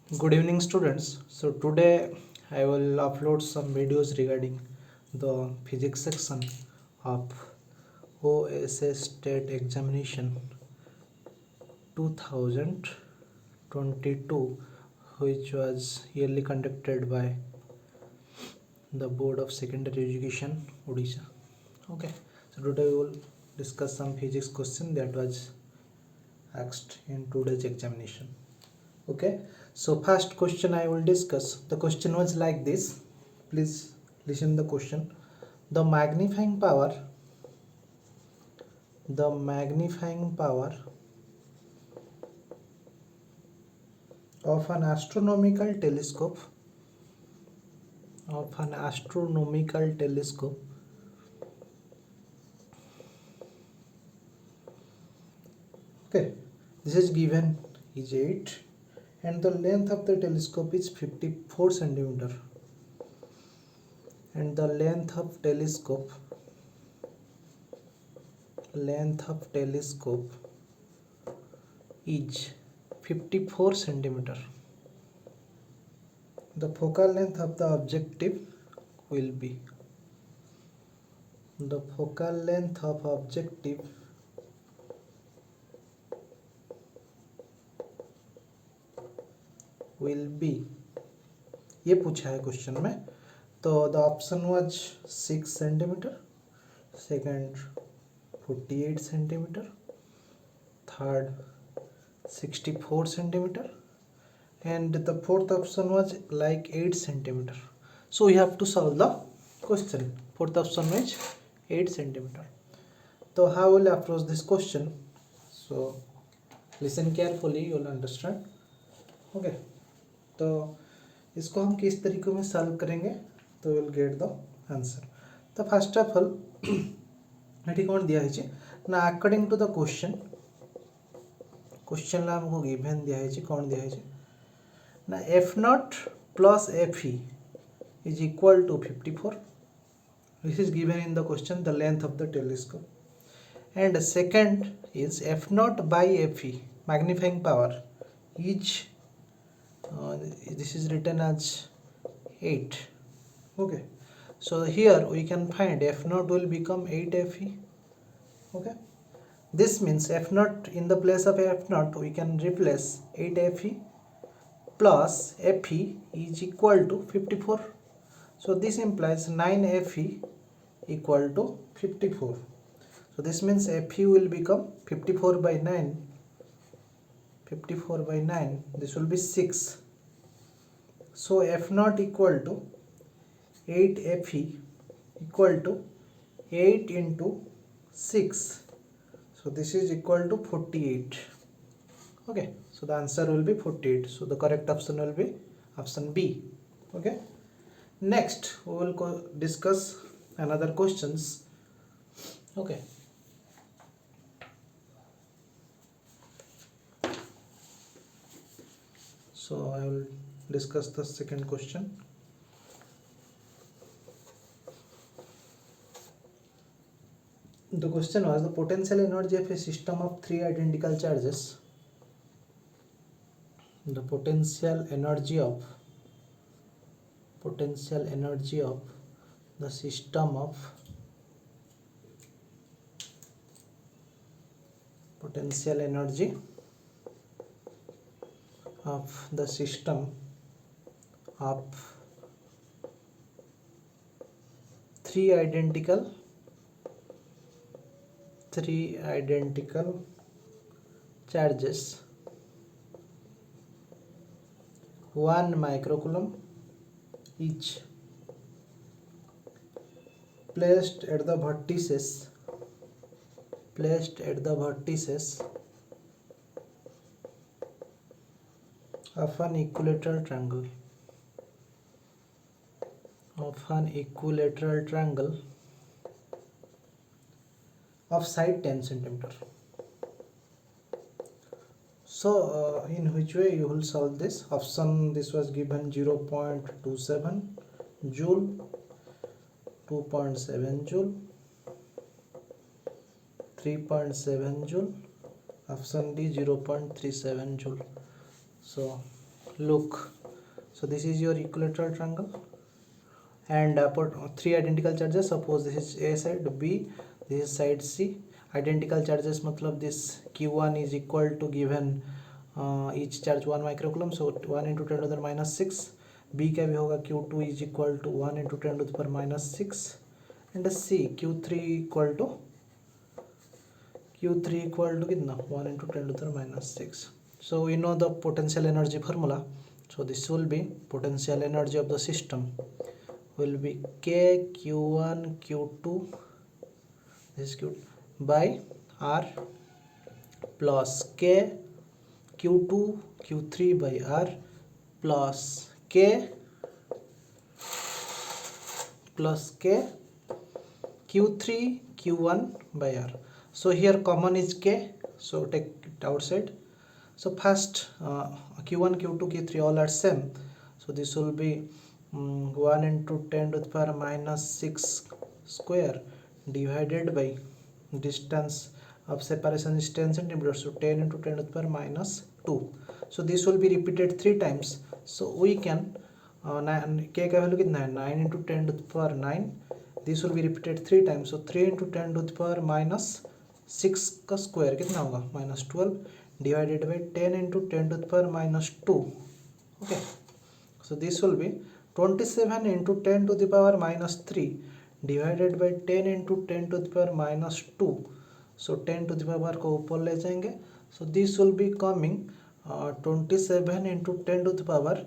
Good evening, students. So today I will upload some videos regarding the physics section of OSS State Examination 2022, which was yearly conducted by the Board of Secondary Education, Odisha. Okay, so today we will discuss some physics question that was asked in today's examination. Okay, so first question I will discuss. The question was like this. Please listen the question. The magnifying power, the magnifying power of an astronomical telescope, of an astronomical telescope okay, this is given is 8 and the length of the telescope is 54 centimeter, and the length of telescope is 54 centimeter. The focal length of the objective will be the focal length of objective will be, ये पूछा है question में. तो the option was 6 centimetre, second 48 centimetre, third 64 centimeter, and the fourth option was like 8 centimeter. So we have to solve the question. Fourth option was 8 centimeter. So how will I approach this question? So listen carefully, you will understand. Okay, तो इसको हम किस तरीके में solve करेंगे तो will get the answer. तो first of all ये कौन दिया है ना, अकॉर्डिंग टू द क्वेश्चन आमको गिभेन दिखाई कौन दिखाई ना f naught plus f e is equal to 54. This is given in the question the length of the telescope, and second is f naught by f e magnifying power is this is written as 8. Okay, so here we can find f naught will become 8 fe. Okay, this means f naught, in the place of f naught we can replace 8 fe plus fe is equal to 54. So this implies 9 fe equal to 54. So this means fe will become 54 by 9. 54 by 9, this will be 6. So f naught equal to 8 fe equal to 8 into 6. So this is equal to 48. Okay, so the answer will be 48. So the correct option will be option B. Okay, next we will discuss another questions. Okay, so I will discuss the second question. The question was the potential energy of a system of three identical charges. The potential energy of the system of potential energy of the system of three identical charges 1 microcoulomb each placed at the vertices of an equilateral triangle of side 10 centimeter. So in which way you will solve this option? This was given 0.27 joule, 2.7 joule, 3.7 joule. Option D 0.37 joule. So look, so this is your equilateral triangle, and put three identical charges. Suppose this is A side, B, this is side C. Identical charges मतलब this Q1 is equal to given each charge 1 microcoulomb, so 1 into 10 to the minus 6. B का भी होगा Q2 is equal to 1 into 10 to the power minus 6, and C Q3 equal to कितना 1 into 10 to the minus 6. So we know the potential energy formula. So this will be potential energy of the system will be K Q1 Q2, this is Q, by R plus K Q2 Q3 by R plus K Q3 Q1 by R. So here common is K, so take it outside. So first Q1 Q2 Q3 all are same, so this will be 1 into 10 to the power minus 6 square divided by distance of separation is 10 centimeters, so 10 into 10 to the power minus 2. So this will be repeated 3 times, so we can K का value कितना है 9 into 10 to the power 9. This will be repeated 3 times, so 3 into 10 to the power minus 6 का square कितना होगा minus 12 divided by 10 into 10 to the power minus 2. Okay, so this will be 27 into 10 to the power minus 3 divided by 10 into 10 to the power minus 2. So 10 to the power को ऊपर ले जाएंगे, so this will be coming 27 into 10 to the power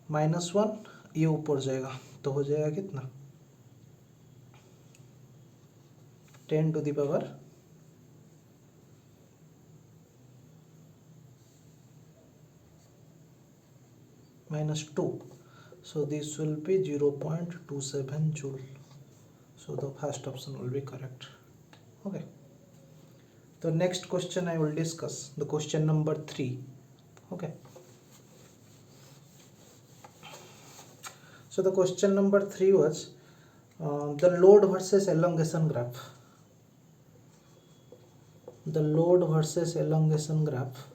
minus 1, ये ऊपर जाएगा तो हो जाएगा कितना 10 to the power minus 2. So this will be 0.27 joule. So the first option will be correct. Okay, the next question I will discuss, the question number 3. Okay, so the question number 3 was the load versus elongation graph. The load versus elongation graph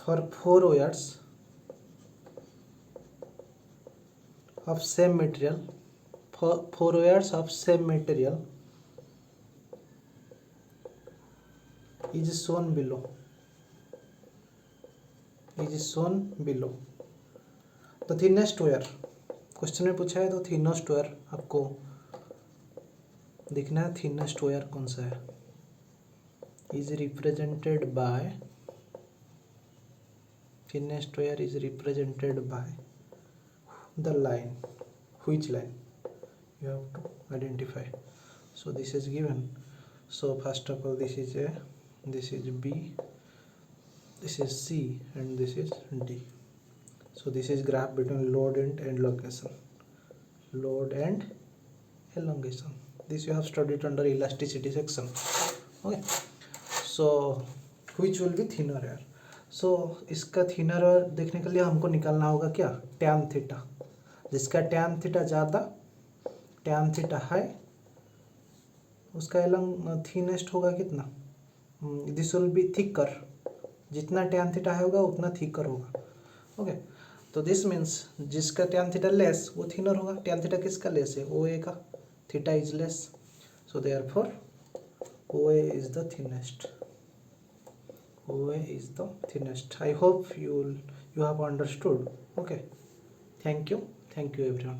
for 4 wires of same material, 4 wires of same material is shown below. The thinnest wire, question में पूछा है तो thinnest wire आपको देखना है, thinnest wire कौन सा है, is represented by, thinnest wire is represented by the line. Which line you have to identify? So this is given, so first of all this is A, this is B, this is C, and this is D. So this is graph between load and elongation. This you have studied under elasticity section. Okay, so which will be thinner wire? So इसका thinner wire देखने के लिए हमको निकालना होगा क्या, tan theta. जिसका tan theta ज़्यादा, टैन थीटा हाई, उसका एलंग थिनेस्ट होगा कितना, दिस विल बी थिकर. जितना टैन थीटा हाई होगा उतना थिकर होगा. ओके, तो दिस मीन्स जिसका टैन थीटा लेस वो थिनर होगा. टैन थीटा किसका लेस है, ओ ए का, theta is less, so therefore O A is the thinnest. OA is the thinnest. I hope you have understood. Okay, thank you everyone.